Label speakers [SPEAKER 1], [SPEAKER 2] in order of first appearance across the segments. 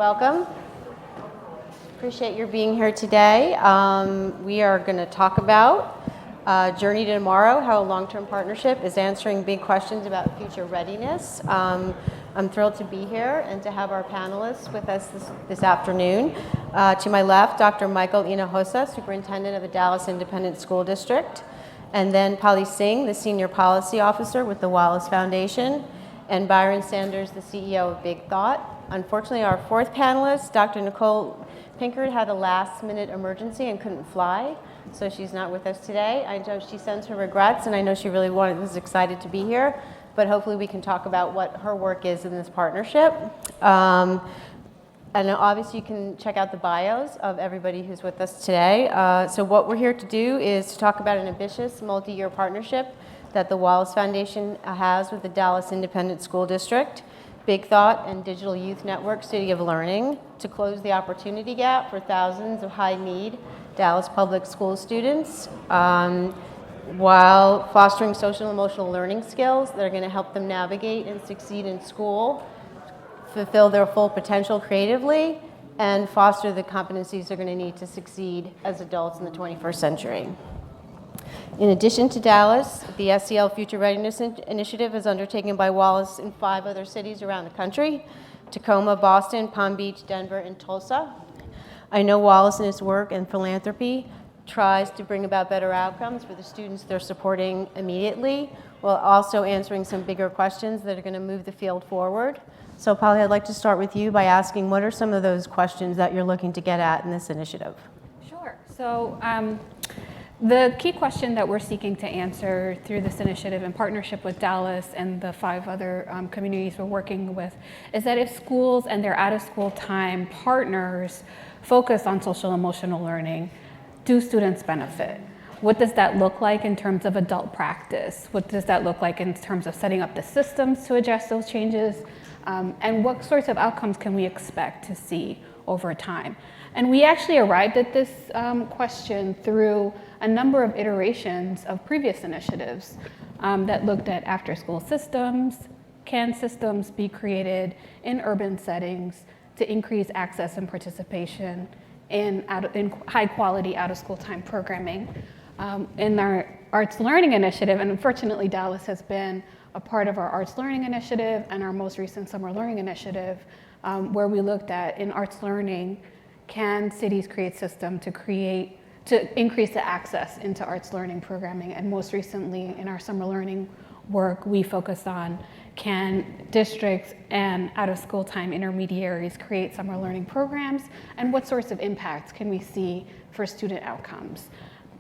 [SPEAKER 1] welcome. Appreciate your being here today. We are going to talk about Journey to Tomorrow, how a long-term partnership is answering big questions about future readiness. I'm thrilled to be here and to have our panelists with us this afternoon. To my left, Dr. Michael Hinojosa, Superintendent of the Dallas Independent School District, and then Polly Singh, the Senior Policy Officer with the Wallace Foundation, and Byron Sanders, the CEO of Big Thought. Unfortunately, our fourth panelist, Dr. Nicole Pinkard, had a last-minute emergency and couldn't fly, so she's not with us today. I know she sends her regrets, and I know she really was excited to be here, but hopefully we can talk about what her work is in this partnership. And obviously you can check out the bios of everybody who's with us today. So what we're here to do is to talk about an ambitious multi-year partnership that the Wallace Foundation has with the Dallas Independent School District, Big Thought, and Digital Youth Network City of Learning to close the opportunity gap for thousands of high-need Dallas public school students while fostering social and emotional learning skills that are going to help them navigate and succeed in school, fulfill their full potential creatively, and foster the competencies they're going to need to succeed as adults in the 21st century. In addition to Dallas, the SEL Future Readiness Initiative is undertaken by Wallace in 5 other cities around the country: Tacoma, Boston, Palm Beach, Denver, and Tulsa. I know Wallace in his work and philanthropy tries to bring about better outcomes for the students they're supporting immediately, while also answering some bigger questions that are going to move the field forward. So Polly, I'd like to start with you by asking, what are some of those questions that you're looking to get at in this initiative?
[SPEAKER 2] Sure. So the key question that we're seeking to answer through this initiative in partnership with Dallas and the 5 other communities we're working with is that if schools and their out-of-school time partners focus on social emotional learning, do students benefit? What does that look like in terms of adult practice? What does that look like in terms of setting up the systems to address those changes? And what sorts of outcomes can we expect to see over time? And we actually arrived at this question through a number of iterations of previous initiatives that looked at after-school systems. Can systems be created in urban settings to increase access and participation in high-quality out-of-school time programming? In our Arts Learning Initiative, and unfortunately Dallas has been a part of our Arts Learning Initiative and our most recent Summer Learning Initiative, where we looked at, in arts learning, can cities create systems to increase the access into arts learning programming? And most recently in our summer learning work, we focused on, can districts and out-of-school time intermediaries create summer learning programs, and what sorts of impacts can we see for student outcomes?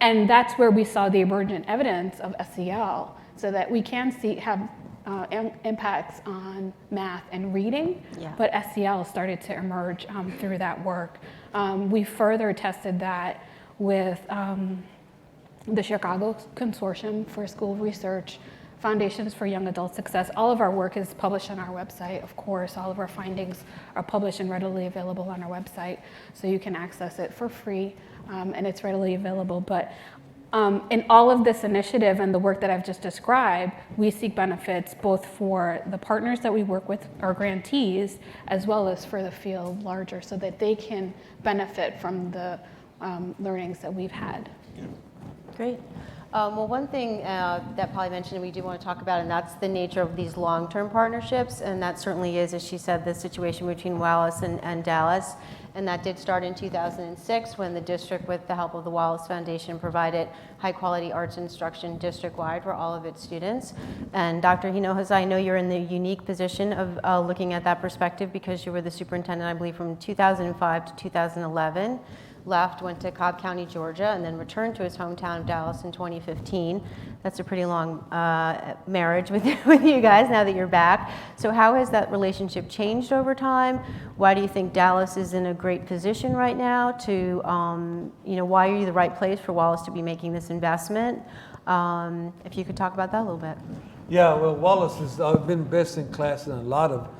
[SPEAKER 2] And that's where we saw the emergent evidence of SEL, so that we can have impacts on math and reading, but SEL started to emerge through that work. We further tested that with the Chicago Consortium for School Research, Foundations for Young Adult Success. All of our work is published on our website, of course. All of our findings are published and readily available on our website, so you can access it for free, and it's readily available. But in all of this initiative and the work that I've just described, we seek benefits both for the partners that we work with, our grantees, as well as for the field larger, so that they can benefit from the learnings that we've had.
[SPEAKER 1] Great. Well, one thing that Polly mentioned we do want to talk about, and that's the nature of these long-term partnerships, and that certainly is, as she said, the situation between Wallace and Dallas. And that did start in 2006 when the district, with the help of the Wallace Foundation, provided high-quality arts instruction district-wide for all of its students. And Dr. Hinojosa, I know you're in the unique position of looking at that perspective because you were the superintendent, I believe, from 2005 to 2011. Left, went to Cobb County, Georgia, and then returned to his hometown of Dallas in 2015. That's a pretty long marriage with you guys now that you're back. So how has that relationship changed over time? Why do you think Dallas is in a great position right now to, why are you the right place for Wallace to be making this investment? If you could talk about that a little bit.
[SPEAKER 3] Yeah, well, Wallace has been best in class in a lot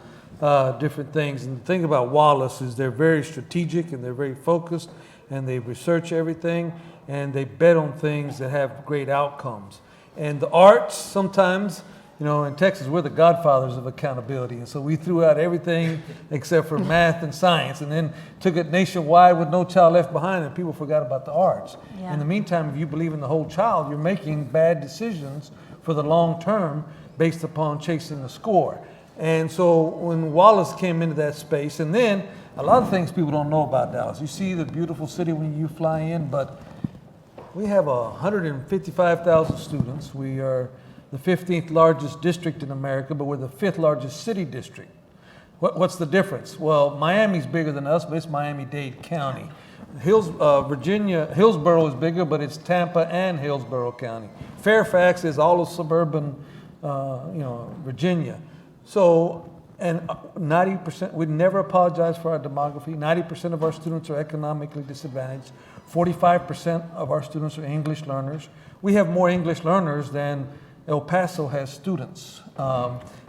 [SPEAKER 3] of different things. And the thing about Wallace is they're very strategic and they're very focused, and they research everything, and they bet on things that have great outcomes. And the arts sometimes in Texas, we're the godfathers of accountability. And so we threw out everything except for math and science, and then took it nationwide with No Child Left Behind, and people forgot about the arts.
[SPEAKER 1] Yeah.
[SPEAKER 3] In the meantime, if you believe in the whole child, you're making bad decisions for the long term based upon chasing the score. And so when Wallace came into that space, and then a lot of things people don't know about Dallas. You see the beautiful city when you fly in, but we have 155,000 students. We are the 15th largest district in America, but we're the 5th largest city district. What's the difference? Well, Miami's bigger than us, but it's Miami-Dade County. Hillsborough is bigger, but it's Tampa and Hillsborough County. Fairfax is all of suburban, Virginia. So, and 90%, we never apologize for our demography. 90% of our students are economically disadvantaged. 45% of our students are English learners. We have more English learners than El Paso has students.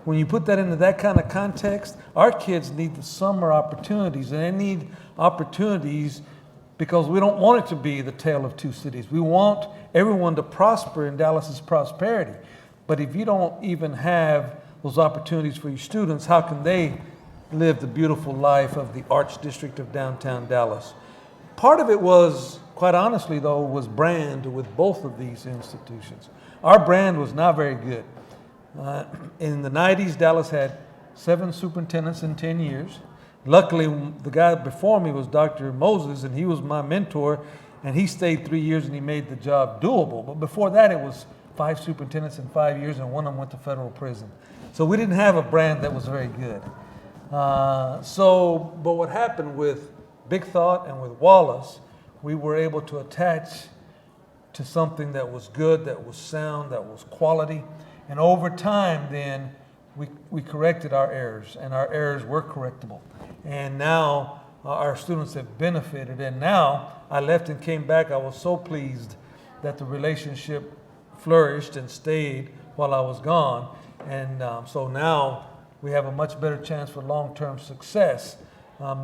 [SPEAKER 3] When you put that into that kind of context, our kids need the summer opportunities, and they need opportunities because we don't want it to be the tale of two cities. We want everyone to prosper in Dallas's prosperity. But if you don't even have those opportunities for your students, how can they live the beautiful life of the Arts District of downtown Dallas? Part of it was, quite honestly though, was brand with both of these institutions. Our brand was not very good. In the 90s, Dallas had 7 superintendents in 10 years. Luckily, the guy before me was Dr. Moses, and he was my mentor, and he stayed 3 years and he made the job doable. But before that, it was 5 superintendents in 5 years, and one of them went to federal prison. So we didn't have a brand that was very good. But what happened with Big Thought and with Wallace, we were able to attach to something that was good, that was sound, that was quality. And over time, then, we corrected our errors, and our errors were correctable. And now our students have benefited. And now I left and came back. I was so pleased that the relationship flourished and stayed while I was gone. And so now we have a much better chance for long-term success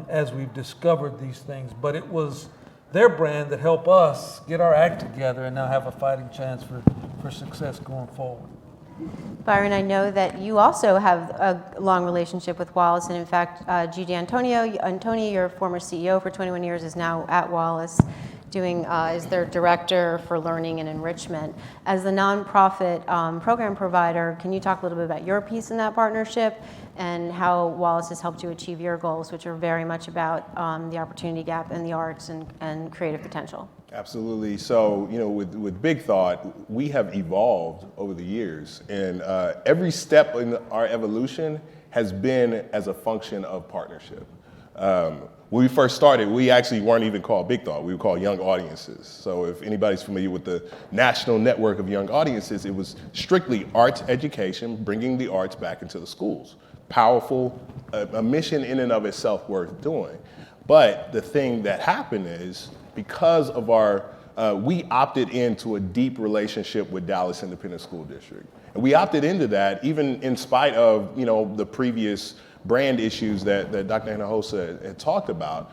[SPEAKER 3] as we've discovered these things. But it was their brand that helped us get our act together and now have a fighting chance for success going forward.
[SPEAKER 1] Byron, I know that you also have a long relationship with Wallace, and in fact, Gigi Antonio, your former CEO for 21 years, is now at Wallace is their director for learning and enrichment. As the nonprofit program provider, can you talk a little bit about your piece in that partnership and how Wallace has helped you achieve your goals, which are very much about the opportunity gap in the arts and creative potential?
[SPEAKER 4] Absolutely. So, with Big Thought, we have evolved over the years, and every step in our evolution has been as a function of partnership. When we first started, we actually weren't even called Big Thought. We were called Young Audiences. So if anybody's familiar with the national network of Young Audiences, it was strictly arts education, bringing the arts back into the schools. Powerful, a mission in and of itself worth doing. But the thing that happened is, because of we opted into a deep relationship with Dallas Independent School District. And we opted into that even in spite of, the previous brand issues that Dr. Hinojosa had talked about,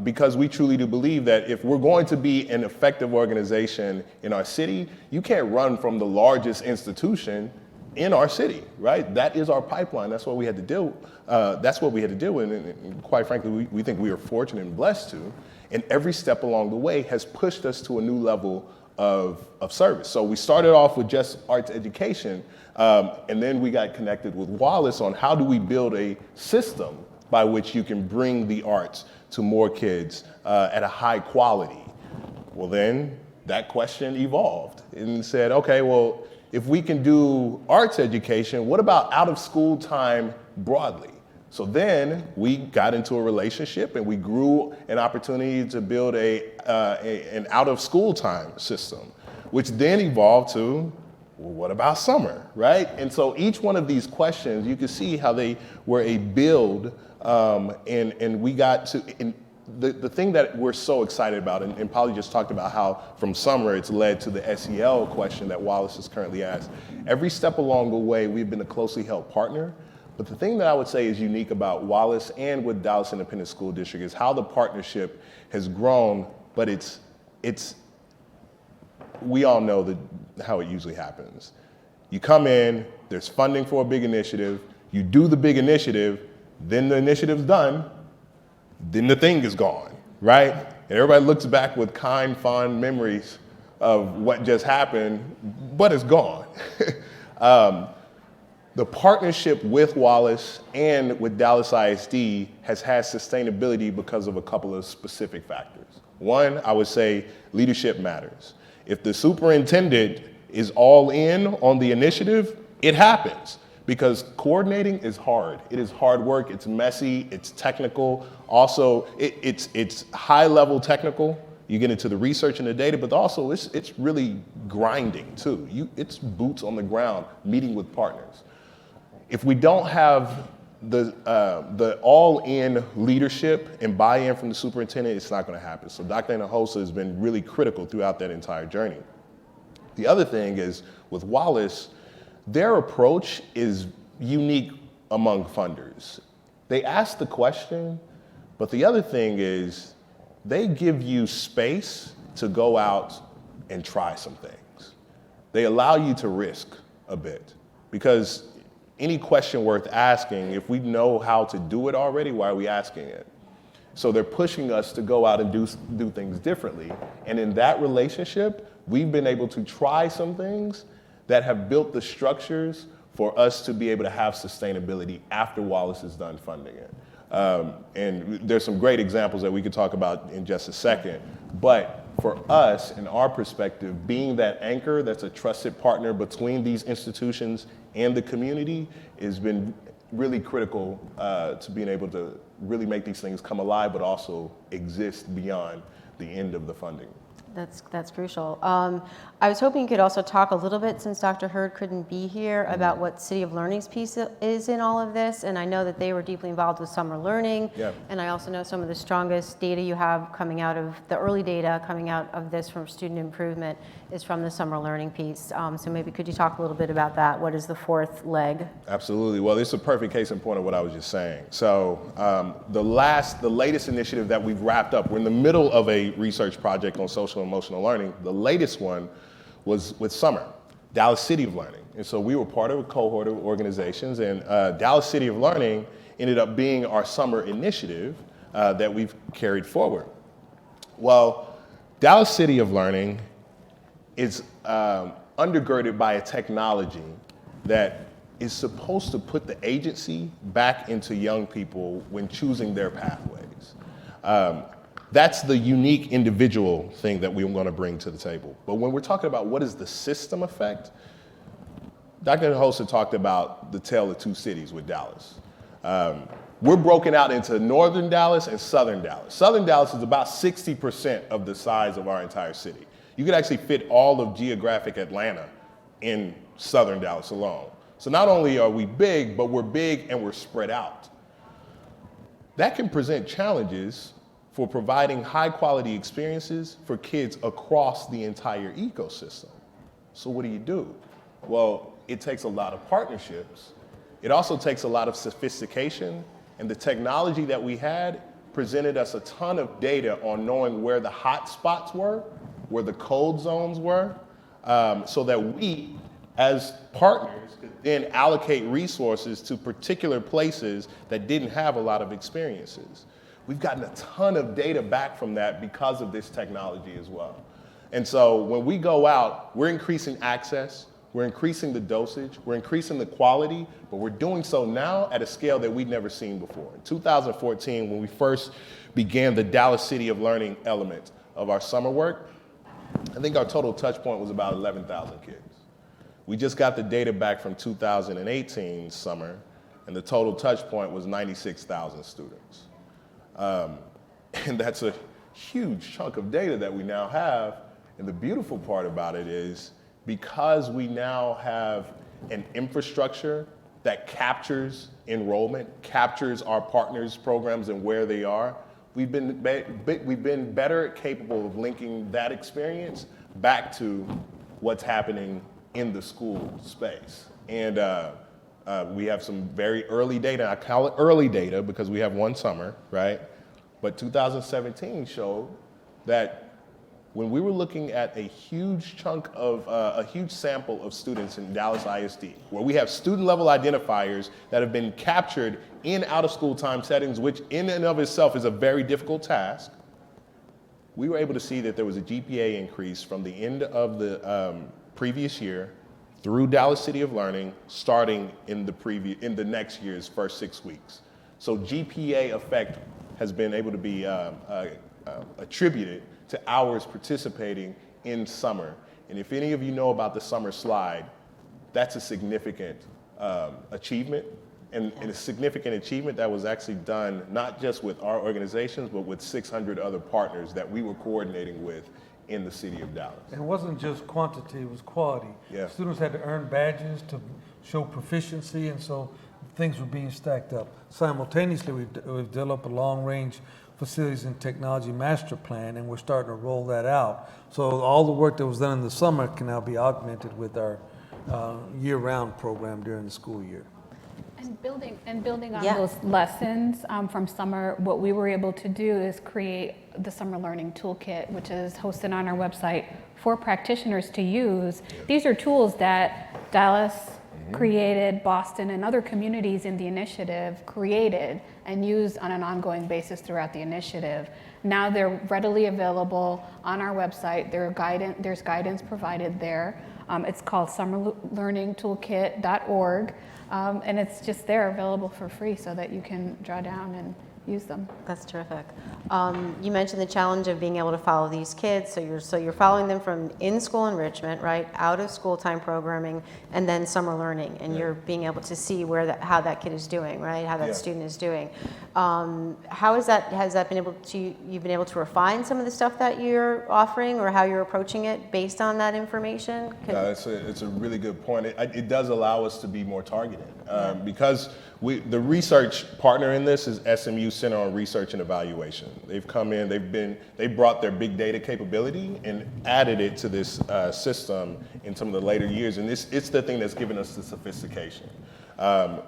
[SPEAKER 4] because we truly do believe that if we're going to be an effective organization in our city, you can't run from the largest institution in our city, right? That is our pipeline. That's what we had to do. And quite frankly, we think we are fortunate and blessed to. And every step along the way has pushed us to a new level of service. So we started off with just arts education, and then we got connected with Wallace on how do we build a system by which you can bring the arts to more kids at a high quality. Well, then that question evolved and said, okay, well, if we can do arts education, what about out of school time broadly? So then we got into a relationship and we grew an opportunity to build an out of school time system, which then evolved to, well, what about summer, right? And so each one of these questions, you can see how they were a build, and we got to, and the thing that we're so excited about, and Polly just talked about how from summer it's led to the SEL question that Wallace is currently asked. Every step along the way, we've been a closely held partner. But the thing that I would say is unique about Wallace and with Dallas Independent School District is how the partnership has grown, but it's we all know how it usually happens. You come in, there's funding for a big initiative, you do the big initiative, then the initiative's done, then the thing is gone, right? And everybody looks back with kind, fond memories of what just happened, but it's gone. The partnership with Wallace and with Dallas ISD has had sustainability because of a couple of specific factors. One, I would say leadership matters. If the superintendent is all in on the initiative, it happens because coordinating is hard. It is hard work, it's messy, it's technical. Also, it's high level technical. You get into the research and the data, but also it's really grinding too. It's boots on the ground, meeting with partners. If we don't have the all-in leadership and buy-in from the superintendent, it's not going to happen. So Dr. Hinojosa has been really critical throughout that entire journey. The other thing is with Wallace, their approach is unique among funders. They ask the question, but the other thing is they give you space to go out and try some things. They allow you to risk a bit because any question worth asking, if we know how to do it already, why are we asking it? So they're pushing us to go out and do things differently. And in that relationship, we've been able to try some things that have built the structures for us to be able to have sustainability after Wallace is done funding it. And there's some great examples that we could talk about in just a second. But for us, in our perspective, being that anchor that's a trusted partner between these institutions and the community has been really critical to being able to really make these things come alive, but also exist beyond the end of the funding.
[SPEAKER 1] That's crucial. I was hoping you could also talk a little bit, since Dr. Hurd couldn't be here, about what City of Learning's piece is in all of this. And I know that they were deeply involved with summer learning.
[SPEAKER 4] Yeah.
[SPEAKER 1] And I also know some of the strongest data you have coming out of the early data coming out of this from student improvement is from the summer learning piece. So maybe could you talk a little bit about that? What is the fourth leg?
[SPEAKER 4] Absolutely. Well, it's a perfect case in point of what I was just saying. So the latest initiative that we've wrapped up, we're in the middle of a research project on social and emotional learning. The latest one was with Summer, Dallas City of Learning. And so we were part of a cohort of organizations, and Dallas City of Learning ended up being our summer initiative that we've carried forward. Well, Dallas City of Learning is undergirded by a technology that is supposed to put the agency back into young people when choosing their pathways. That's the unique individual thing that we want to bring to the table. But when we're talking about what is the system effect, Dr. Hinojosa talked about the tale of two cities with Dallas. We're broken out into northern Dallas and southern Dallas. Southern Dallas is about 60% of the size of our entire city. You could actually fit all of geographic Atlanta in southern Dallas alone. So not only are we big, but we're big and we're spread out. That can present challenges for providing high quality experiences for kids across the entire ecosystem. So what do? Well, it takes a lot of partnerships. It also takes a lot of sophistication, and the technology that we had presented us a ton of data on knowing where the hot spots were, where the cold zones were, so that we, as partners, could then allocate resources to particular places that didn't have a lot of experiences. We've gotten a ton of data back from that because of this technology as well. And so when we go out, we're increasing access, we're increasing the dosage, we're increasing the quality, but we're doing so now at a scale that we'd never seen before. In 2014, when we first began the Dallas City of Learning element of our summer work, I think our total touch point was about 11,000 kids. We just got the data back from 2018 summer, and the total touch point was 96,000 students. And that's a huge chunk of data that we now have. And the beautiful part about it is because we now have an infrastructure that captures enrollment, captures our partners' programs and where they are, we've been better capable of linking that experience back to what's happening in the school space. And we have some very early data. I call it early data because we have one summer, right? But 2017 showed that when we were looking at a huge chunk of, a huge sample of students in Dallas ISD, where we have student level identifiers that have been captured in out of school time settings, which in and of itself is a very difficult task, we were able to see that there was a GPA increase from the end of the previous year through Dallas City of Learning, starting in the next year's first 6 weeks. So GPA effect has been able to be attributed to hours participating in summer. And if any of you know about the summer slide, that's a significant achievement, and a significant achievement that was actually done not just with our organizations, but with 600 other partners that we were coordinating with in the city of Dallas.
[SPEAKER 3] And it wasn't just quantity, it was quality.
[SPEAKER 4] Yeah.
[SPEAKER 3] Students had to earn badges to show proficiency, and so things were being stacked up. Simultaneously, we've developed a long-range facilities and technology master plan, and we're starting to roll that out. So all the work that was done in the summer can now be augmented with our year-round program during the school year.
[SPEAKER 2] And building on
[SPEAKER 1] Yeah.
[SPEAKER 2] those lessons from summer, what we were able to do is create the Summer Learning Toolkit, which is hosted on our website for practitioners to use. These are tools that Dallas created, Boston, and other communities in the initiative created and use on an ongoing basis throughout the initiative. Now they're readily available on our website. There's guidance provided there. It's called summerlearningtoolkit.org. And it's just there available for free so that you can draw down and use them.
[SPEAKER 1] That's terrific. You mentioned the challenge of being able to follow these kids. So you're following them from in-school enrichment, right, out of school time programming, and then summer learning, and you're being able to see how that kid is doing, right, how that student is doing. How has that been able to? You've been able to refine some of the stuff that you're offering, or how you're approaching it based on that information?
[SPEAKER 4] No, it's a really good point. It does allow us to be more targeted because the research partner in this is SMU Center on Research and Evaluation. They've come in, they brought their big data capability and added it to this system in some of the later years, and it's the thing that's given us the sophistication.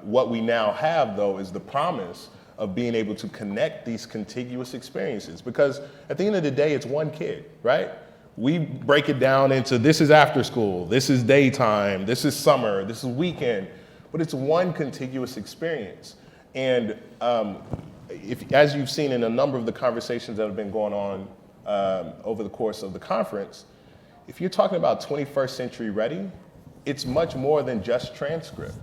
[SPEAKER 4] What we now have, though, is the promise of being able to connect these contiguous experiences, because at the end of the day, it's one kid, right? We break it down into this is after school, this is daytime, this is summer, this is weekend, but it's one contiguous experience. And as you've seen in a number of the conversations that have been going on over the course of the conference, if you're talking about 21st century ready, it's much more than just transcript.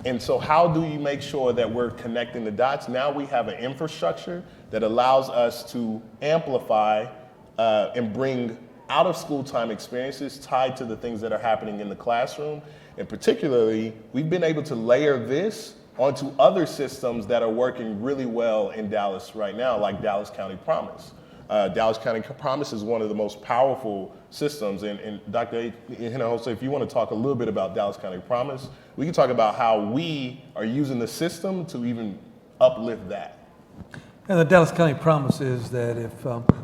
[SPEAKER 4] And so how do you make sure that we're connecting the dots? Now we have an infrastructure that allows us to amplify and bring out of school time experiences tied to the things that are happening in the classroom. And particularly, we've been able to layer this onto other systems that are working really well in Dallas right now, like Dallas County Promise. Dallas County Promise is one of the most powerful systems, and Dr. Hinojosa, if you want to talk a little bit about Dallas County Promise, we can talk about how we are using the system to even uplift that.
[SPEAKER 3] And the Dallas County Promise is that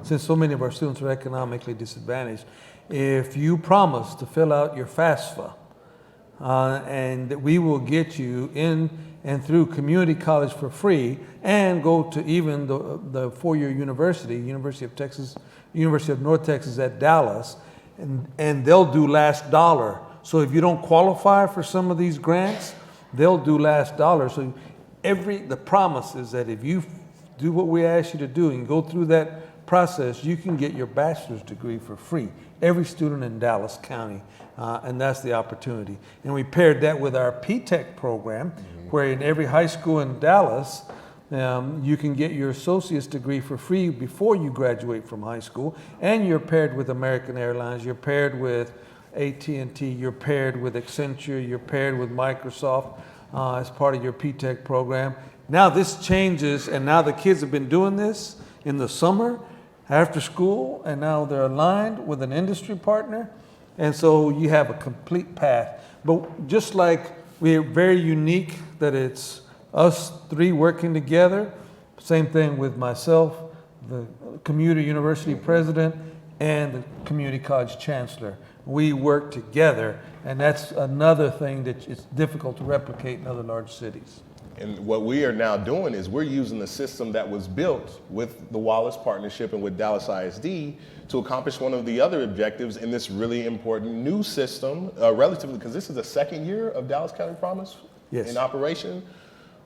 [SPEAKER 3] since so many of our students are economically disadvantaged, if you promise to fill out your FAFSA, and that we will get you in and through community college for free, and go to even the four-year university, University of North Texas at Dallas, and they'll do last dollar. So if you don't qualify for some of these grants, they'll do last dollar. So the promise is that if you do what we ask you to do and go through that process, you can get your bachelor's degree for free. Every student in Dallas County, and that's the opportunity. And we paired that with our P-TECH program, where in every high school in Dallas, you can get your associate's degree for free before you graduate from high school, and you're paired with American Airlines, you're paired with AT&T, you're paired with Accenture, you're paired with Microsoft as part of your P-TECH program. Now this changes, and now the kids have been doing this in the summer, after school, and now they're aligned with an industry partner, and so you have a complete path. But just like we're very unique that it's us three working together, same thing with myself, the community university president, and the community college chancellor. We work together, and that's another thing that it's difficult to replicate in other large cities.
[SPEAKER 4] And what we are now doing is we're using the system that was built with the Wallace Partnership and with Dallas ISD to accomplish one of the other objectives in this really important new system, relatively, because this is the second year of Dallas County Promise
[SPEAKER 3] Yes.
[SPEAKER 4] in operation.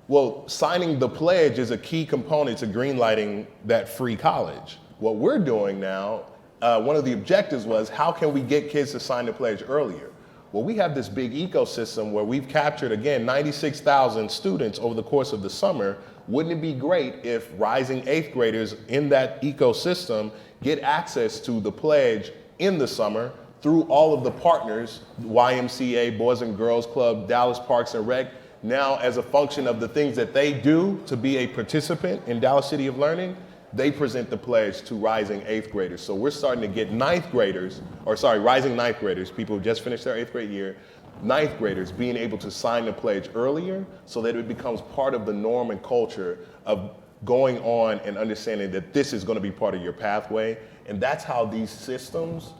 [SPEAKER 4] Well, signing the pledge is a key component to greenlighting that free college. What we're doing now, one of the objectives was how can we get kids to sign the pledge earlier? Well, we have this big ecosystem where we've captured, again, 96,000 students over the course of the summer. Wouldn't it be great if rising 8th graders in that ecosystem get access to the pledge in the summer through all of the partners, YMCA, Boys and Girls Club, Dallas Parks and Rec, now as a function of the things that they do to be a participant in Dallas City of Learning, they present the pledge to rising 8th graders. So we're starting to get rising 9th graders, people who just finished their 8th grade year, 9th graders being able to sign the pledge earlier so that it becomes part of the norm and culture of going on and understanding that this is going to be part of your pathway. And that's how these systems,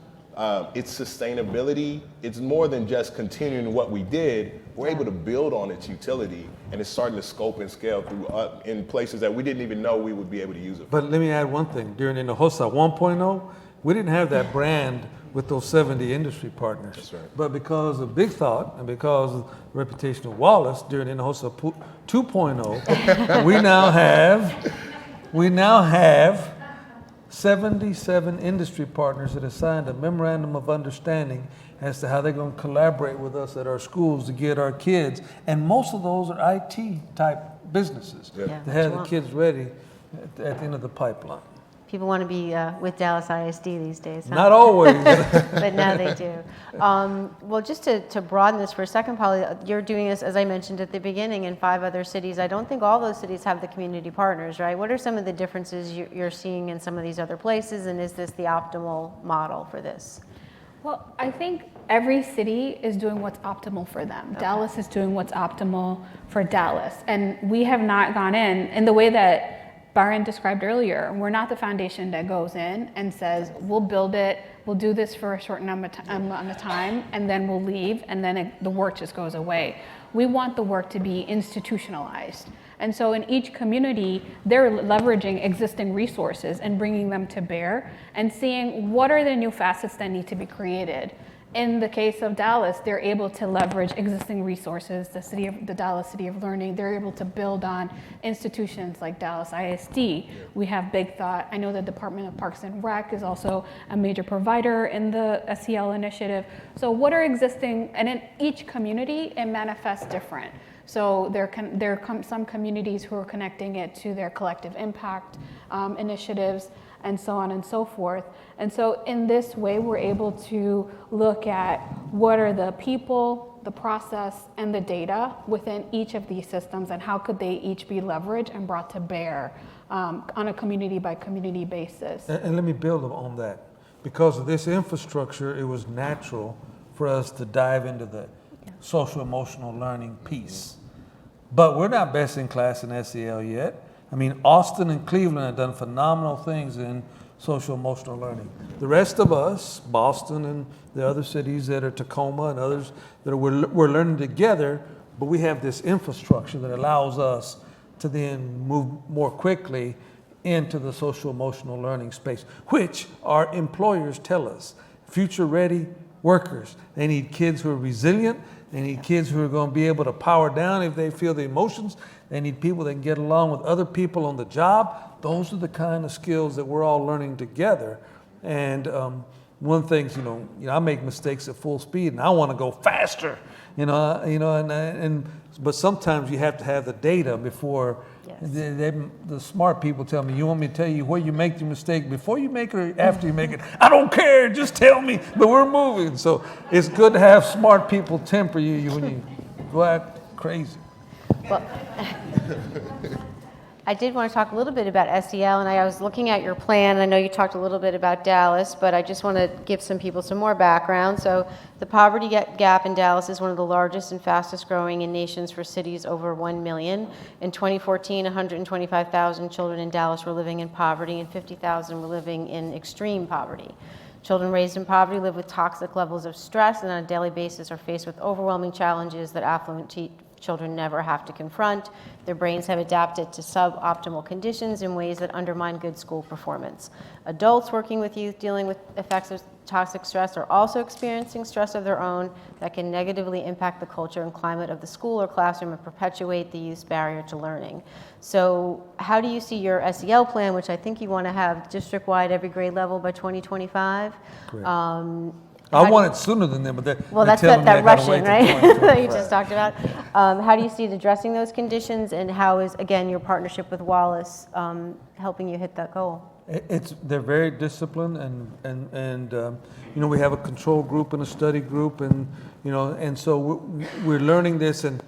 [SPEAKER 4] its sustainability, it's more than just continuing what we did. We're able to build on its utility, and it's starting to scope and scale through in places that we didn't even know we would be able to use it for.
[SPEAKER 3] But let me add one thing. During Hinojosa 1.0, we didn't have that brand with those 70 industry partners.
[SPEAKER 4] That's right.
[SPEAKER 3] But because of Big Thought and because of the reputation of Wallace during Hinojosa 2.0, we now have 77 industry partners that have signed a memorandum of understanding as to how they're going to collaborate with us at our schools to get our kids. And most of those are IT type businesses
[SPEAKER 4] Yeah.
[SPEAKER 1] Yeah,
[SPEAKER 3] to have the
[SPEAKER 1] what you
[SPEAKER 3] kids ready at the end of the pipeline.
[SPEAKER 1] People want to be with Dallas ISD these days, huh?
[SPEAKER 3] Not always.
[SPEAKER 1] But now they do. Well, just to broaden this for a second, Polly, you're doing this, as I mentioned at the beginning, in 5 other cities. I don't think all those cities have the community partners, right? What are some of the differences you're seeing in some of these other places, and is this the optimal model for this?
[SPEAKER 2] Well, I think every city is doing what's optimal for them. Okay. Dallas is doing what's optimal for Dallas. And we have not gone in the way that Byron described earlier. We're not the foundation that goes in and says, we'll build it, we'll do this for a short amount of time, and then we'll leave, and then the work just goes away. We want the work to be institutionalized. And so in each community, they're leveraging existing resources and bringing them to bear and seeing what are the new facets that need to be created. In the case of Dallas, they're able to leverage existing resources, the Dallas City of Learning. They're able to build on institutions like Dallas ISD. We have Big Thought. I know the Department of Parks and Rec is also a major provider in the SEL initiative. So what are existing, and in each community, it manifests different. So there are some communities who are connecting it to their collective impact initiatives, and so on and so forth. And so in this way, we're able to look at what are the people, the process, and the data within each of these systems, and how could they each be leveraged and brought to bear on a community by community basis.
[SPEAKER 3] And let me build on that. Because of this infrastructure, it was natural for us to dive into the social emotional learning piece. But we're not best in class in SEL yet. I mean, Austin and Cleveland have done phenomenal things in social emotional learning. The rest of us, Boston and the other cities that are Tacoma and others, that we're learning together, but we have this infrastructure that allows us to then move more quickly into the social emotional learning space, which our employers tell us, future ready workers. They need kids who are resilient. They need kids who are going to be able to power down if they feel the emotions. They need people that can get along with other people on the job. Those are the kind of skills that we're all learning together. And one thing, I make mistakes at full speed, and I want to go faster. But sometimes you have to have the data before. Yes. The smart people tell me, you want me to tell you where you make the mistake before you make it or after you make it? I don't care, just tell me, but we're moving. So it's good to have smart people temper you when you go out crazy.
[SPEAKER 1] Well, I did want to talk a little bit about SEL, and I was looking at your plan. I know you talked a little bit about Dallas, but I just want to give some people some more background. So the poverty gap in Dallas is one of the largest and fastest growing in nations for cities over 1 million. In 2014, 125,000 children in Dallas were living in poverty, and 50,000 were living in extreme poverty. Children raised in poverty live with toxic levels of stress and on a daily basis are faced with overwhelming challenges that affluent children never have to confront. Their brains have adapted to suboptimal conditions in ways that undermine good school performance. Adults working with youth dealing with effects of toxic stress are also experiencing stress of their own that can negatively impact the culture and climate of the school or classroom and perpetuate the youth's barrier to learning. So how do you see your SEL plan, which I think you want to have district-wide every grade level by 2025?
[SPEAKER 3] Correct.
[SPEAKER 1] How
[SPEAKER 3] I
[SPEAKER 1] do
[SPEAKER 3] want
[SPEAKER 1] you-
[SPEAKER 3] it sooner than that, but
[SPEAKER 1] Well,
[SPEAKER 3] they're
[SPEAKER 1] that's
[SPEAKER 3] telling
[SPEAKER 1] that
[SPEAKER 3] me I gotta
[SPEAKER 1] Russian,
[SPEAKER 3] wait till
[SPEAKER 1] right? that
[SPEAKER 3] 2025.
[SPEAKER 1] you just talked about. How do you see it addressing those conditions, and how is, again, your partnership with Wallace helping you hit that goal?
[SPEAKER 3] They're very disciplined, and you know, we have a control group and a study group, and you know, and so we're learning this. And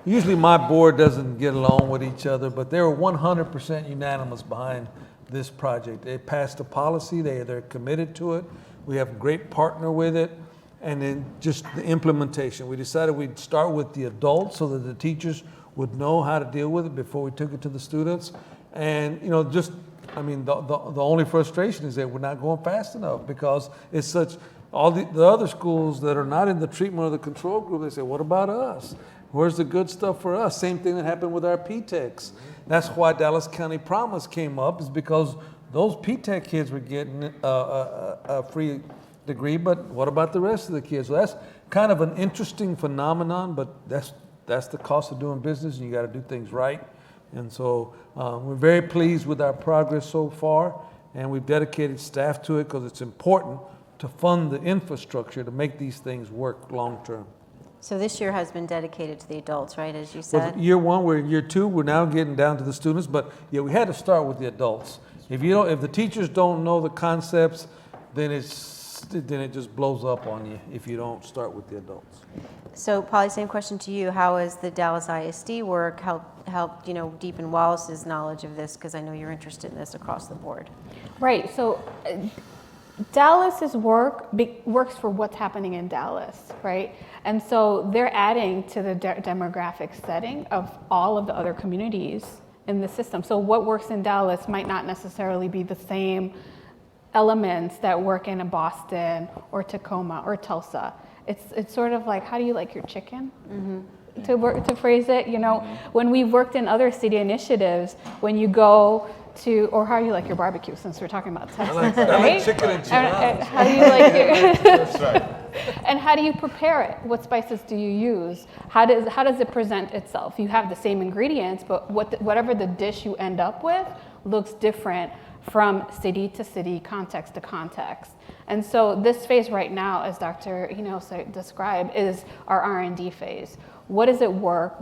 [SPEAKER 3] usually my board doesn't get along with each other, but they were 100% unanimous behind this project. They passed a policy. They're committed to it. We have a great partner with it. And then just the implementation. We decided we'd start with the adults so that the teachers would know how to deal with it before we took it to the students. And, you know, just, I mean, the only frustration is that we're not going fast enough because it's such, all the other schools that are not in the treatment of the control group, they say, what about us? Where's the good stuff for us? Same thing that happened with our P-TECs. That's why Dallas County Promise came up, is because those P-TEC kids were getting a free degree, but what about the rest of the kids? So that's kind of an interesting phenomenon, but that's the cost of doing business, and you got to do things right. And so we're very pleased with our progress so far, and we've dedicated staff to it because it's important to fund the infrastructure to make these things work long term.
[SPEAKER 1] So this year has been dedicated to the adults, right, as you
[SPEAKER 3] Well,
[SPEAKER 1] said?
[SPEAKER 3] year one, we're in year two, we're now getting down to the students, but yeah, we had to start with the adults. If the teachers don't know the concepts, then it just blows up on you if you don't start with the adults.
[SPEAKER 1] So Polly, same question to you. How has the Dallas ISD work helped deepen Wallace's knowledge of this? Because I know you're interested in this across the board.
[SPEAKER 2] Right. So Dallas's work works for what's happening in Dallas, right? And so they're adding to the demographic setting of all of the other communities in the system. So what works in Dallas might not necessarily be the same elements that work in a Boston or Tacoma or Tulsa. It's sort of like, how do you like your chicken? Mm-hmm. To phrase it, when we've worked in other city initiatives, when you go to, or how do you like your barbecue, since we're talking about Texas,
[SPEAKER 3] I
[SPEAKER 2] right?
[SPEAKER 3] like chicken and chicken.
[SPEAKER 2] How do you like your
[SPEAKER 4] That's right.
[SPEAKER 2] and how do you prepare it? What spices do you use? How does it present itself? You have the same ingredients, but whatever the dish you end up with looks different from city to city, context to context. And so this phase right now, as Dr. described, is our R&D phase. What does it work?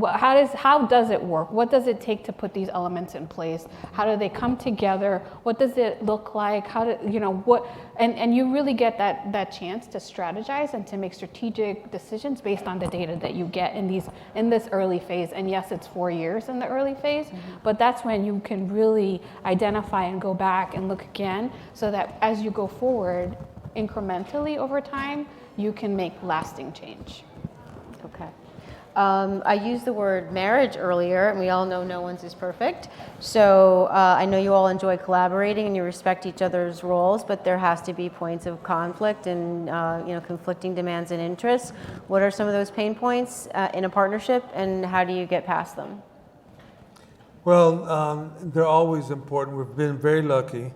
[SPEAKER 2] How does it work? What does it take to put these elements in place? How do they come together? What does it look like? And you really get that chance to strategize and to make strategic decisions based on the data that you get in this early phase. And yes, it's 4 years in the early phase, but that's when you can really identify and go back and look again, so that as you go forward incrementally over time, you can make lasting change.
[SPEAKER 1] Okay. I used the word marriage earlier, and we all know no one's is perfect. So I know you all enjoy collaborating and you respect each other's roles, but there has to be points of conflict and conflicting demands and interests. What are some of those pain points in a partnership, and how do you get past them?
[SPEAKER 3] Well, they're always important. We've been very lucky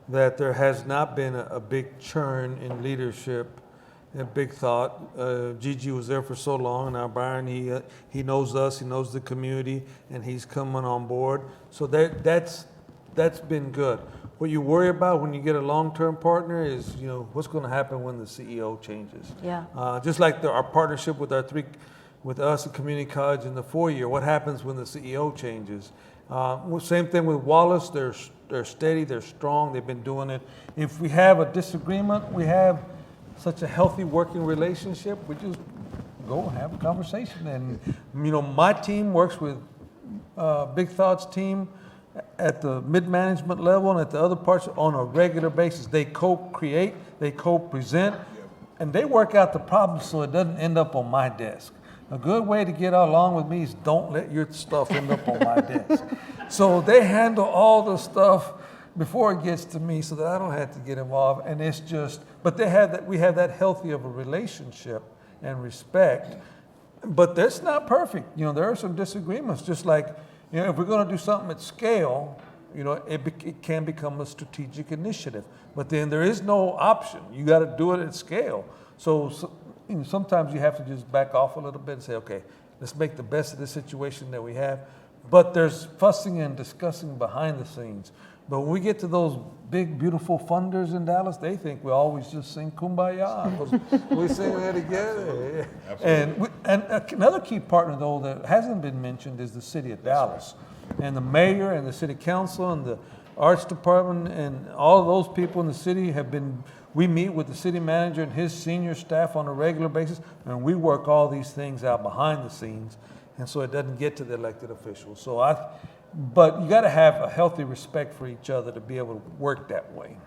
[SPEAKER 3] that there has not been a big churn in leadership. A big thought. Gigi was there for so long. Now Byron, he knows us, he knows the community, and he's coming on board. So that's been good. What you worry about when you get a long-term partner is, what's going to happen when the CEO changes.
[SPEAKER 1] Yeah.
[SPEAKER 3] Just like our partnership with us at Community College in the 4-year. What happens when the CEO changes? Same thing with Wallace. They're steady. They're strong. They've been doing it. If we have a disagreement, we have such a healthy working relationship, we just go have a conversation. And, my team works with Big Thought's team at the mid-management level and at the other parts on a regular basis. They co-create, they co-present, and they work out the problem so it doesn't end up on my desk. A good way to get along with me is don't let your stuff end up on my desk. So they handle all the stuff before it gets to me so that I don't have to get involved. And but we have that healthy of a relationship and respect. But that's not perfect. There are some disagreements. Just like, if we're going to do something at scale, it can become a strategic initiative. But then there is no option. You got to do it at scale. So sometimes you have to just back off a little bit and say, okay, let's make the best of the situation that we have. But there's fussing and discussing behind the scenes. But when we get to those big, beautiful funders in Dallas, they think we always just sing Kumbaya. We sing that together. And another key partner, though, that hasn't been mentioned is the city of Dallas. And the mayor and the city council and the arts department and all of those people in the city we meet with the city manager and his senior staff on a regular basis, and we work all these things out behind the scenes. And so it doesn't get to the elected officials. But you got to have a healthy respect for each other to be able to work that way.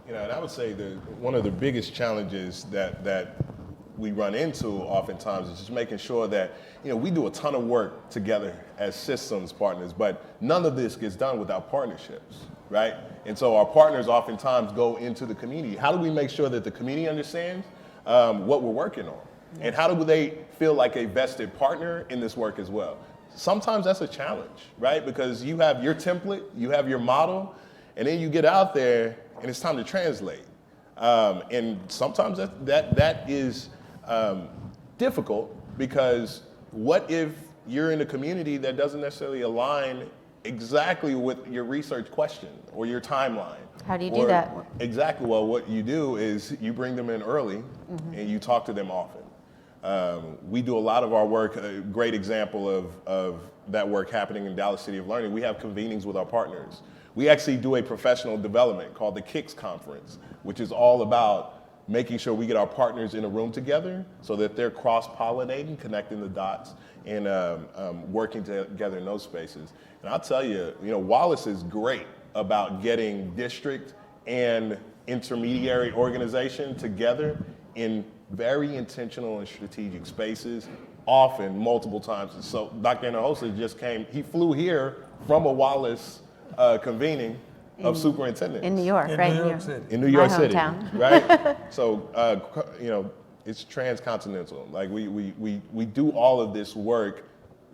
[SPEAKER 4] And I would say that one of the biggest challenges that we run into oftentimes is just making sure that, we do a ton of work together as systems partners, but none of this gets done without partnerships, right? And so our partners oftentimes go into the community. How do we make sure that the community understands what we're working on? And how do they feel like a vested partner in this work as well? Sometimes that's a challenge, right? Because you have your template, you have your model, and then you get out there and it's time to translate. And sometimes that is difficult, because what if you're in a community that doesn't necessarily align exactly with your research question or your timeline?
[SPEAKER 1] How do you do that?
[SPEAKER 4] Exactly. Well, what you do is you bring them in early and you talk to them often. We do a lot of our work. A great example of that work happening in Dallas City of Learning, we have convenings with our partners. We actually do a professional development called the KICS Conference, which is all about making sure we get our partners in a room together so that they're cross-pollinating, connecting the dots, and working together in those spaces. And I'll tell you, Wallace is great about getting district and intermediary organization together in very intentional and strategic spaces, often multiple times. And so Dr. Hinojosa just he flew here from a Wallace convening of superintendents.
[SPEAKER 1] In New York, right?
[SPEAKER 3] New York City.
[SPEAKER 4] In New York
[SPEAKER 1] My
[SPEAKER 4] City,
[SPEAKER 1] hometown.
[SPEAKER 4] right? So, it's transcontinental. Like we do all of this work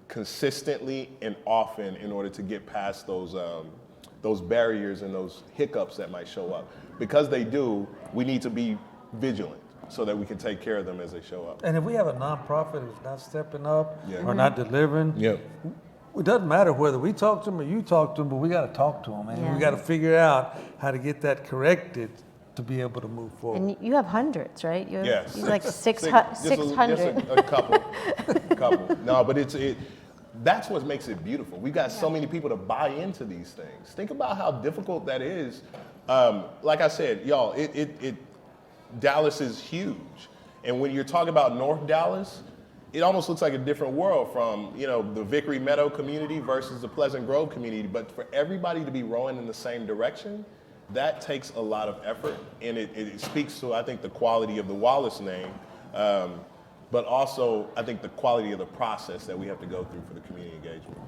[SPEAKER 4] consistently and often in order to get past those barriers and those hiccups that might show up. Because they do, we need to be vigilant so that we can take care of them as they show up.
[SPEAKER 3] And if we have a nonprofit who's not stepping up
[SPEAKER 4] Yeah.
[SPEAKER 3] or not delivering, it doesn't matter whether we talk to them or you talk to them, but we got to talk to them, and
[SPEAKER 1] Yeah.
[SPEAKER 3] we got to figure out how to get that corrected to be able to move forward.
[SPEAKER 1] And you have hundreds, right? You have,
[SPEAKER 4] Yes.
[SPEAKER 1] you have like
[SPEAKER 4] Just
[SPEAKER 1] 600.
[SPEAKER 4] a couple. No, but that's what makes it beautiful. We've got so many people to buy into these things. Think about how difficult that is. Like I said, y'all, Dallas is huge. And when you're talking about North Dallas, it almost looks like a different world from, the Vickery Meadow community versus the Pleasant Grove community. But for everybody to be rowing in the same direction, that takes a lot of effort. And it speaks to, I think, the quality of the Wallace name, but also, I think, the quality of the process that we have to go through for the community engagement.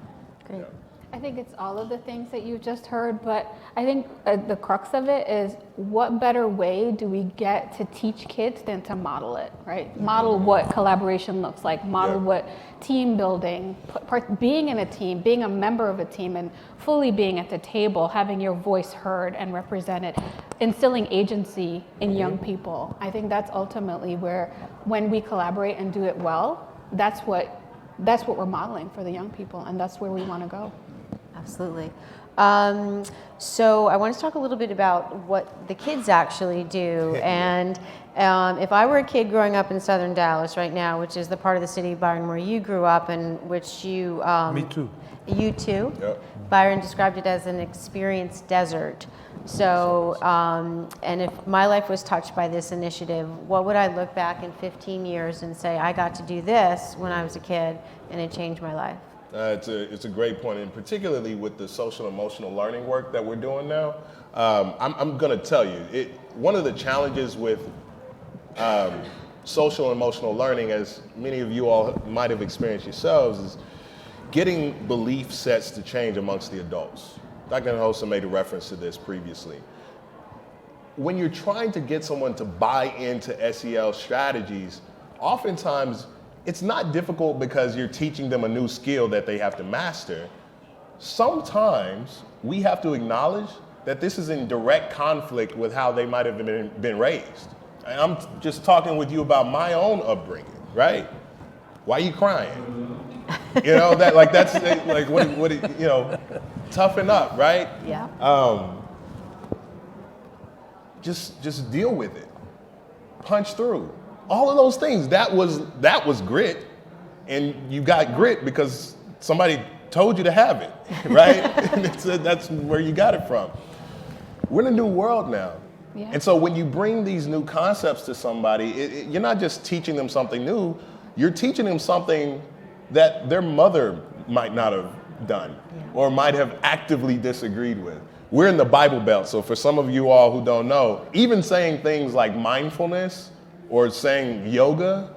[SPEAKER 1] Great.
[SPEAKER 4] Yeah.
[SPEAKER 2] I think it's all of the things that you just heard, but I think the crux of it is what better way do we get to teach kids than to model it, right? Model what collaboration looks like, model what team building, being in a team, being a member of a team, and fully being at the table, having your voice heard and represented, instilling agency in young people. I think that's ultimately where, when we collaborate and do it well, that's what we're modeling for the young people, and that's where we want to go.
[SPEAKER 1] Absolutely. So I want to talk a little bit about what the kids actually do. And if I were a kid growing up in Southern Dallas right now, which is the part of the city, Byron, where you grew up and which you...
[SPEAKER 3] Me too.
[SPEAKER 1] You too?
[SPEAKER 4] Yep.
[SPEAKER 1] Byron described it as an experienced desert. So, and if my life was touched by this initiative, what would I look back in 15 years and say, I got to do this when I was a kid and it changed my life?
[SPEAKER 4] It's a great point, and particularly with the social emotional learning work that we're doing now. I'm going to tell you, one of the challenges with social emotional learning, as many of you all might have experienced yourselves, is getting belief sets to change amongst the adults. Dr. Hinojosa made a reference to this previously. When you're trying to get someone to buy into SEL strategies, oftentimes it's not difficult because you're teaching them a new skill that they have to master. Sometimes we have to acknowledge that this is in direct conflict with how they might have been raised. And I'm just talking with you about my own upbringing, right? Why are you crying? You know, that's like, what, you know, toughen up, right?
[SPEAKER 1] Yeah.
[SPEAKER 4] Just deal with it. Punch through. All of those things, that was grit. And you got grit because somebody told you to have it, right? That's where you got it from. We're in a new world now.
[SPEAKER 2] Yeah.
[SPEAKER 4] And so when you bring these new concepts to somebody, you're not just teaching them something new, you're teaching them something that their mother might not have done or might have actively disagreed with. We're in the Bible Belt, so for some of you all who don't know, even saying things like mindfulness or saying yoga,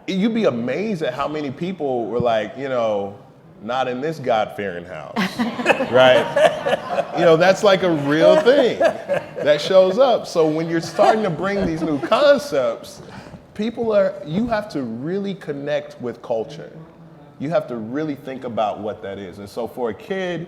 [SPEAKER 4] you'd be amazed at how many people were like, you know, not in this God-fearing house, right? You know, that's like a real thing that shows up. So when you're starting to bring these new concepts, you have to really connect with culture. You have to really think about what that is. And so for a kid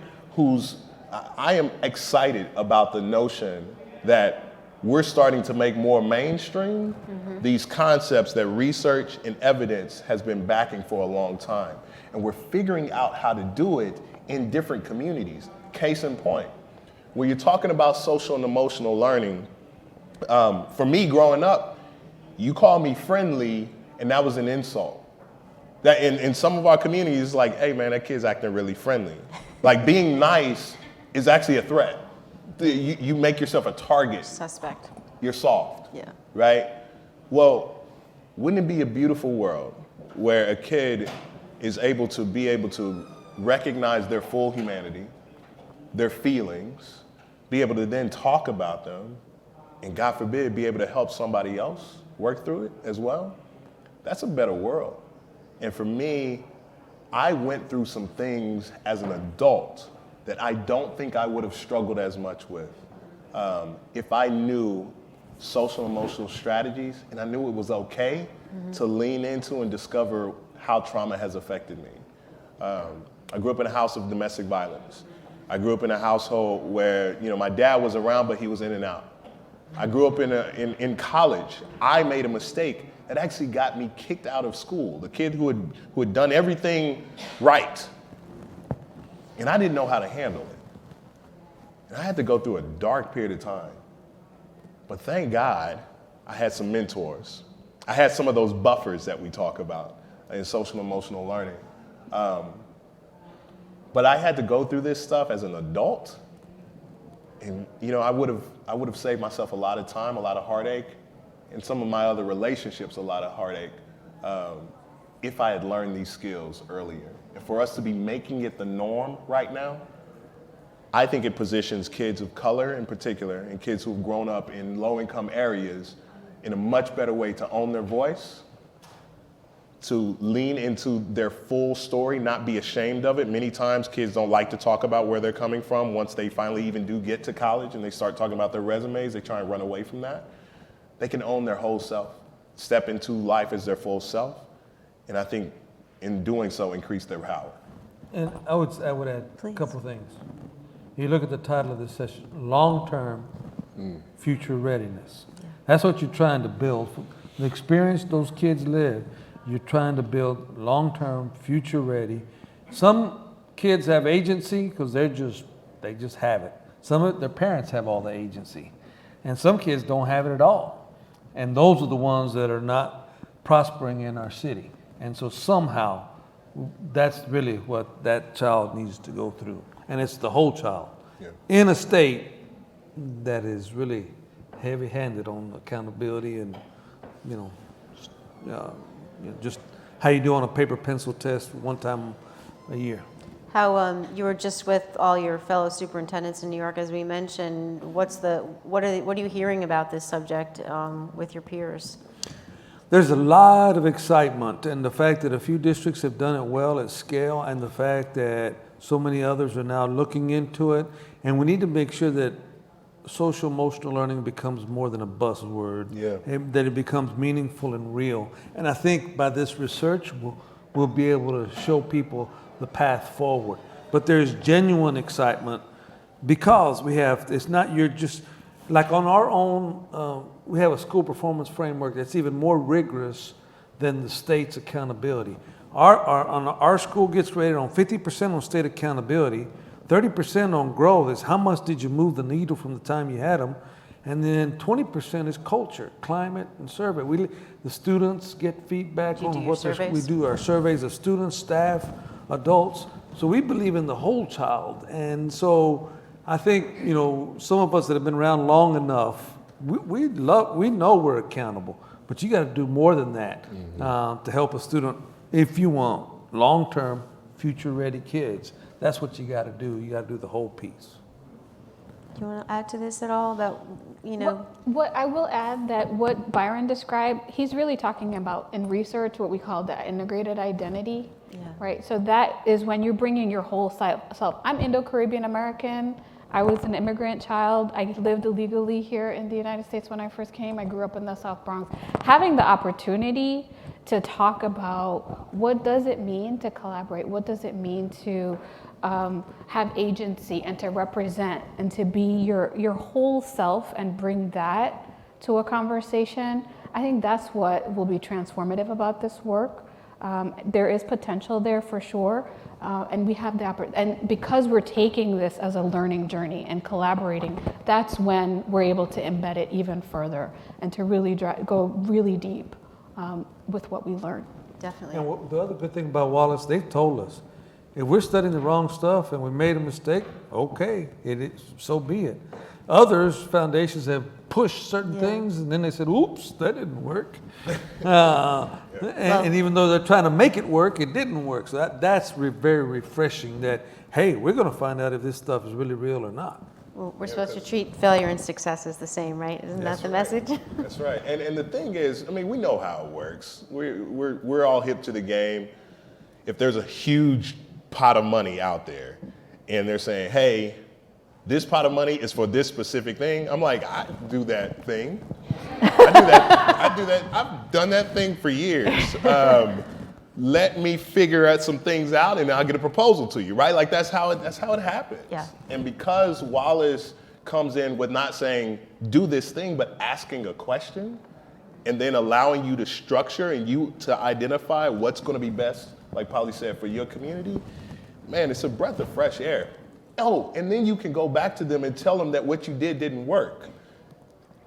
[SPEAKER 4] I am excited about the notion that we're starting to make more mainstream these concepts that research and evidence has been backing for a long time. And we're figuring out how to do it in different communities. Case in point, when you're talking about social and emotional learning, for me growing up, you call me friendly, and that was an insult. That in some of our communities, it's like, hey man, that kid's acting really friendly. Like being nice is actually a threat. You make yourself a target.
[SPEAKER 1] Suspect.
[SPEAKER 4] You're soft.
[SPEAKER 1] Yeah.
[SPEAKER 4] Right? Well, wouldn't it be a beautiful world where a kid is able to recognize their full humanity, their feelings, be able to then talk about them, and God forbid, be able to help somebody else work through it as well? That's a better world. And for me, I went through some things as an adult that I don't think I would have struggled as much with if I knew social emotional strategies and I knew it was okay to lean into and discover how trauma has affected me. I grew up in a house of domestic violence. I grew up in a household where, you know, my dad was around, but he was in and out. I grew up in college. I made a mistake that actually got me kicked out of school. The kid who had done everything right. And I didn't know how to handle it. And I had to go through a dark period of time. But thank God I had some mentors. I had some of those buffers that we talk about in social emotional learning. But I had to go through this stuff as an adult. And you know, I would have saved myself a lot of time, a lot of heartache, and some of my other relationships a lot of heartache if I had learned these skills earlier. And for us to be making it the norm right now, I think it positions kids of color in particular and kids who've grown up in low-income areas in a much better way to own their voice, to lean into their full story, not be ashamed of it. Many times kids don't like to talk about where they're coming from. Once they finally even do get to college and they start talking about their resumes, they try and run away from that. They can own their whole self, step into life as their full self, and I think in doing so increase their power.
[SPEAKER 3] And I would add a couple of things. You look at the title of this session, long-term future readiness. That's what you're trying to build. The experience those kids live, you're trying to build long-term future ready. Some kids have agency because they just have it. Some of their parents have all the agency. And some kids don't have it at all. And those are the ones that are not prospering in our city. And so somehow, that's really what that child needs to go through. And it's the whole child.
[SPEAKER 4] Yeah.
[SPEAKER 3] In a state that is really heavy-handed on accountability and, just how you do on a paper pencil test one time a year.
[SPEAKER 1] How you were just with all your fellow superintendents in New York, as we mentioned. What are you hearing about this subject with your peers?
[SPEAKER 3] There's a lot of excitement, and the fact that a few districts have done it well at scale, and the fact that so many others are now looking into it, and we need to make sure that social emotional learning becomes more than a buzzword.
[SPEAKER 4] Yeah.
[SPEAKER 3] That it becomes meaningful and real. And I think by this research, we'll be able to show people the path forward. But there's genuine excitement because it's not you're just, like on our own, we have a school performance framework that's even more rigorous than the state's accountability. Our school gets rated on 50% on state accountability, 30% on growth is how much did you move the needle from the time you had them, and then 20% is culture, climate, and survey. The students get feedback
[SPEAKER 1] Do you do
[SPEAKER 3] on
[SPEAKER 1] your
[SPEAKER 3] what we
[SPEAKER 1] surveys?
[SPEAKER 3] do our surveys of students, staff, adults. So we believe in the whole child, and so I think some of us that have been around long enough, we know we're accountable, but you got to do more than that to help a student if you want long-term, future-ready kids. That's what you got to do. You got to do the whole piece.
[SPEAKER 1] Do you want to add to this at all about,
[SPEAKER 2] What I will add that what Byron described, he's really talking about in research what we call the integrated identity, right? So that is when you're bringing your whole self. I'm Indo-Caribbean American. I was an immigrant child. I lived illegally here in the United States when I first came. I grew up in the South Bronx. Having the opportunity to talk about what does it mean to collaborate? What does it mean to have agency and to represent and to be your whole self and bring that to a conversation? I think that's what will be transformative about this work. There is potential there for sure. And we have the and because we're taking this as a learning journey and collaborating, that's when we're able to embed it even further and to really go really deep with what we learn.
[SPEAKER 1] definitely.
[SPEAKER 3] And the other good thing about Wallace, they've told us, if we're studying the wrong stuff and we made a mistake, okay, so be it. Others, foundations have pushed certain things and then they said, oops, that didn't work. And even though they're trying to make it work, it didn't work. So that's very refreshing that, hey, we're going to find out if this stuff is really real or not.
[SPEAKER 1] Well, we're supposed to treat failure and success as the same, right? Isn't that the message?
[SPEAKER 4] That's right. And the thing is, I mean, we know how it works. We're all hip to the game. If there's a huge pot of money out there and they're saying, hey, this pot of money is for this specific thing, I'm like, I do that thing. I do that. I've done that thing for years. Let me figure out some things out and I'll get a proposal to you, right? Like that's how it happens.
[SPEAKER 1] Yeah.
[SPEAKER 4] And because Wallace comes in with not saying do this thing, but asking a question and then allowing you to structure and you to identify what's going to be best, like Polly said, for your community, man, it's a breath of fresh air. Oh, and then you can go back to them and tell them that what you did didn't work.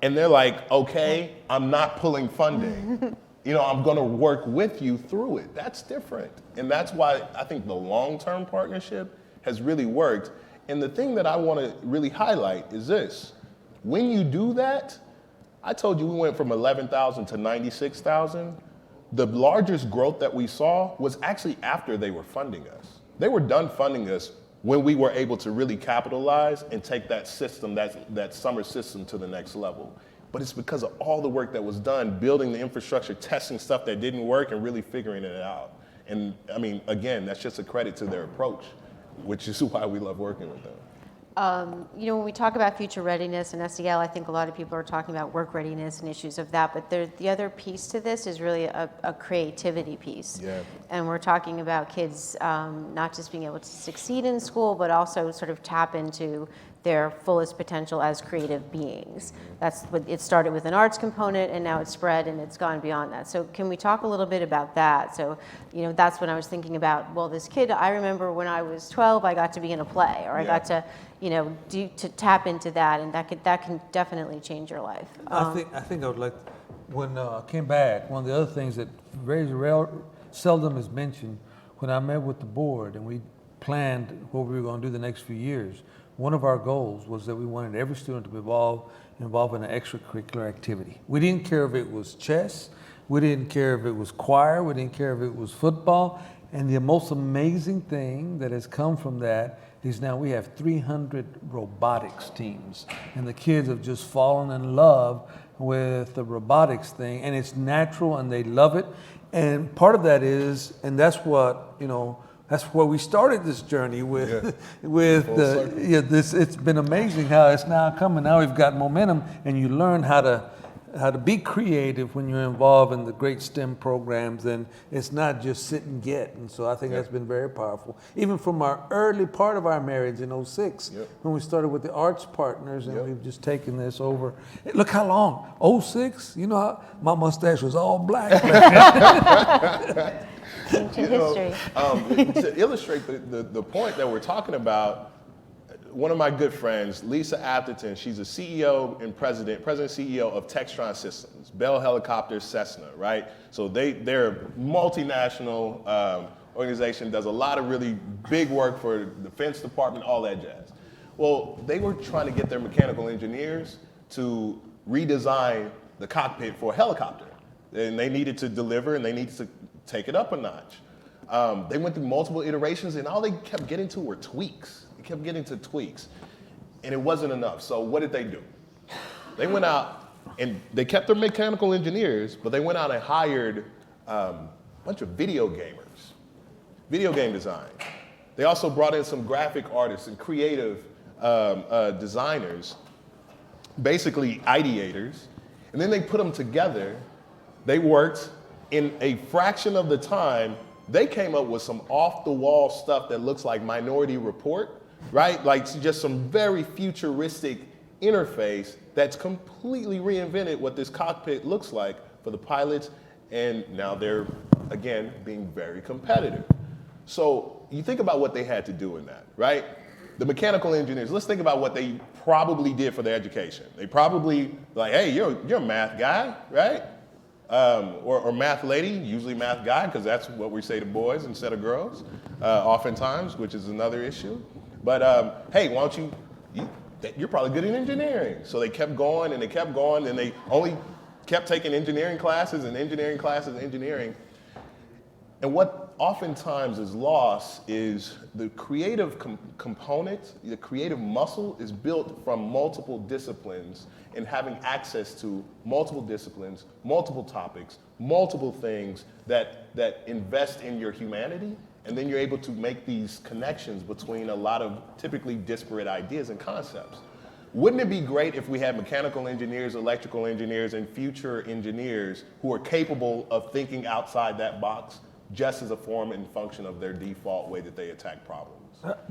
[SPEAKER 4] And they're like, okay, I'm not pulling funding. I'm going to work with you through it. That's different. And that's why I think the long-term partnership has really worked. And the thing that I want to really highlight is this. When you do that, I told you we went from 11,000 to 96,000. The largest growth that we saw was actually after they were funding us. They were done funding us when we were able to really capitalize and take that system, that summer system to the next level. But it's because of all the work that was done, building the infrastructure, testing stuff that didn't work, and really figuring it out. And I mean, again, that's just a credit to their approach, which is why we love working with them.
[SPEAKER 1] When we talk about future readiness and SEL, I think a lot of people are talking about work readiness and issues of that, but the other piece to this is really a creativity piece.
[SPEAKER 4] Yeah.
[SPEAKER 1] And we're talking about kids not just being able to succeed in school, but also sort of tap into their fullest potential as creative beings. That's what it started with, an arts component, and now it's spread and it's gone beyond that. So can we talk a little bit about that? So, that's when I was thinking about, well, this kid, I remember when I was 12, I got to be in a play, or I got to, to tap into that, and that can definitely change your life.
[SPEAKER 3] I think I would like, when I came back, one of the other things that very seldom is mentioned, when I met with the board and we planned what we were going to do the next few years, one of our goals was that we wanted every student to be involved in an extracurricular activity. We didn't care if it was chess, we didn't care if it was choir, we didn't care if it was football, and the most amazing thing that has come from that is now we have 300 robotics teams, and the kids have just fallen in love with the robotics thing, and it's natural and they love it. And part of that is, and that's what, That's where we started this journey with,
[SPEAKER 4] Yeah.
[SPEAKER 3] with
[SPEAKER 4] Full circle.
[SPEAKER 3] this. It's been amazing how it's now coming. Now we've got momentum, and you learn how to be creative when you're involved in the great STEM programs, and it's not just sit and get. And so I think that's been very powerful. Even from our early part of our marriage in 06, when we started with the arts partners, and we've just taken this over. Look how long, 06, you know, my mustache was all black.
[SPEAKER 1] Ancient history.
[SPEAKER 4] To illustrate the point that we're talking about, one of my good friends, Lisa Apterton, she's a CEO and president CEO of Textron Systems, Bell Helicopters, Cessna, right? So they're a multinational organization, does a lot of really big work for the Defense Department, all that jazz. Well, they were trying to get their mechanical engineers to redesign the cockpit for a helicopter. And they needed to deliver, and they needed to take it up a notch. They went through multiple iterations, and all they kept getting to were tweaks. They kept getting to tweaks, and it wasn't enough. So what did they do? They went out, and they kept their mechanical engineers, but they went out and hired a bunch of video gamers, video game design. They also brought in some graphic artists and creative designers, basically ideators, and then they put them together. They worked in a fraction of the time. They came up with some off-the-wall stuff that looks like Minority Report, right? Like just some very futuristic interface that's completely reinvented what this cockpit looks like for the pilots, and now they're, again, being very competitive. So you think about what they had to do in that, right? The mechanical engineers, let's think about what they probably did for their education. They probably, like, hey, you're a math guy, right? Or math lady, usually math guy, because that's what we say to boys instead of girls, oftentimes, which is another issue. But hey, why don't you're probably good in engineering. So they kept going, and they kept going, and they only kept taking engineering classes and engineering classes and engineering. And what oftentimes is lost is the creative component, the creative muscle is built from multiple disciplines, and having access to multiple disciplines, multiple topics, multiple things that invest in your humanity, and then you're able to make these connections between a lot of typically disparate ideas and concepts. Wouldn't it be great if we had mechanical engineers, electrical engineers, and future engineers who are capable of thinking outside that box just as a form and function of their default way that they attack problems?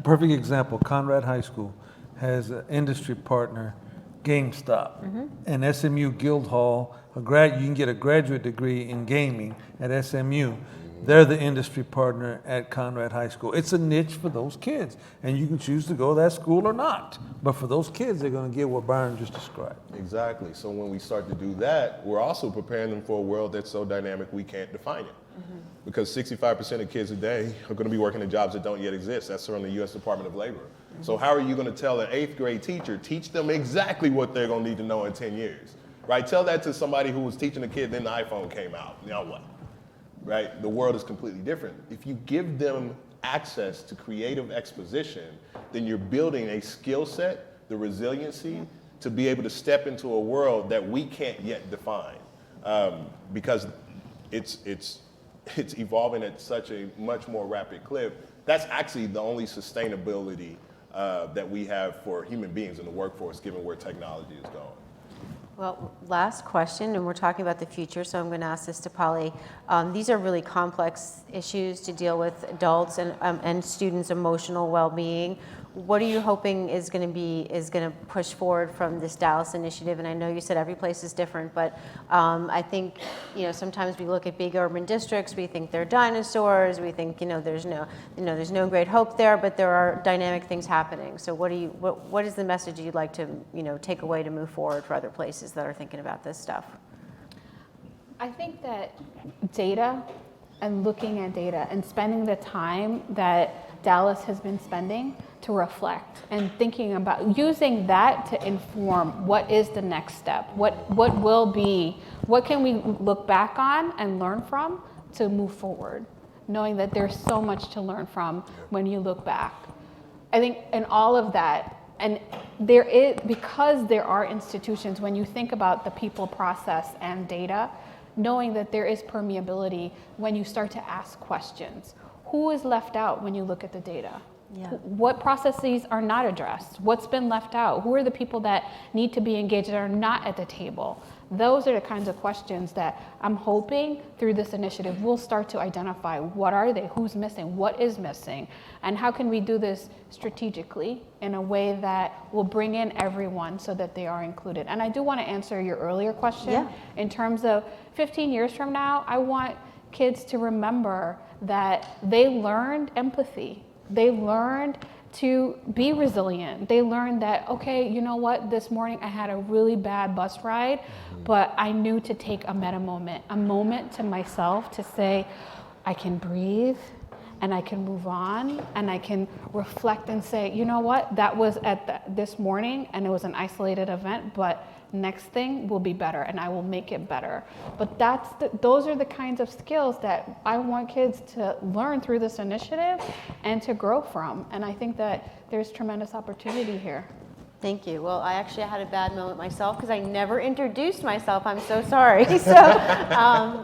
[SPEAKER 3] Perfect example, Conrad High School has an industry partner, GameStop, and SMU Guildhall. You can get a graduate degree in gaming at SMU. They're the industry partner at Conrad High School. It's a niche for those kids, and you can choose to go to that school or not. But for those kids, they're going to get what Byron just described.
[SPEAKER 4] Exactly. So when we start to do that, we're also preparing them for a world that's so dynamic we can't define it. Because 65% of kids today are going to be working in jobs that don't yet exist. That's from the U.S. Department of Labor. So how are you going to tell an 8th grade teacher, teach them exactly what they're going to need to know in 10 years? Right? Tell that to somebody who was teaching a kid, then the iPhone came out. Now what? Right? The world is completely different. If you give them access to creative exposition, then you're building a skill set, the resiliency, to be able to step into a world that we can't yet define. Because it's evolving at such a much more rapid clip. That's actually the only sustainability that we have for human beings in the workforce, given where technology is going.
[SPEAKER 1] Well, last question, and we're talking about the future, so I'm going to ask this to Polly. These are really complex issues to deal with adults and students' emotional well-being. What are you hoping is going to push forward from this Dallas initiative? And I know you said every place is different, but I think sometimes we look at big urban districts, we think they're dinosaurs, we think there's no great hope there, but there are dynamic things happening. So what is the message you'd like to take away to move forward for other places that are thinking about this stuff?
[SPEAKER 2] I think that data and looking at data and spending the time that Dallas has been spending to reflect and thinking about using that to inform what is the next step, what can we look back on and learn from to move forward, knowing that there's so much to learn from when you look back. I think in all of that, and because there are institutions, when you think about the people, process, and data, knowing that there is permeability when you start to ask questions. who is left out when you look at the data?
[SPEAKER 1] Yeah.
[SPEAKER 2] What processes are not addressed? What's been left out? Who are the people that need to be engaged that are not at the table? Those are the kinds of questions that I'm hoping through this initiative we'll start to identify. What are they? Who's missing? What is missing? And how can we do this strategically in a way that will bring in everyone so that they are included? And I do want to answer your earlier question.
[SPEAKER 1] Yeah.
[SPEAKER 2] In terms of 15 years from now, I want kids to remember that they learned empathy. They learned to be resilient. They learned that, okay, you know what, this morning I had a really bad bus ride, but I knew to take a meta moment, a moment to myself to say, I can breathe and I can move on and I can reflect and say, you know what, that was at this morning and it was an isolated event, but next thing will be better and I will make it better. But those are the kinds of skills that I want kids to learn through this initiative and to grow from. And I think that there's tremendous opportunity here.
[SPEAKER 1] Thank you. Well, I actually had a bad moment myself because I never introduced myself. I'm so sorry. So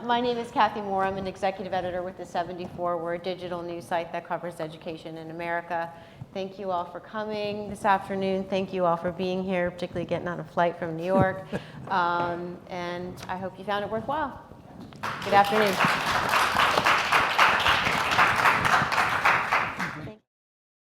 [SPEAKER 1] my name is Kathy Moore. I'm an executive editor with The 74. We're a digital news site that covers education in America. Thank you all for coming this afternoon. Thank you all for being here, particularly getting on a flight from New York. And I hope you found it worthwhile. Good afternoon.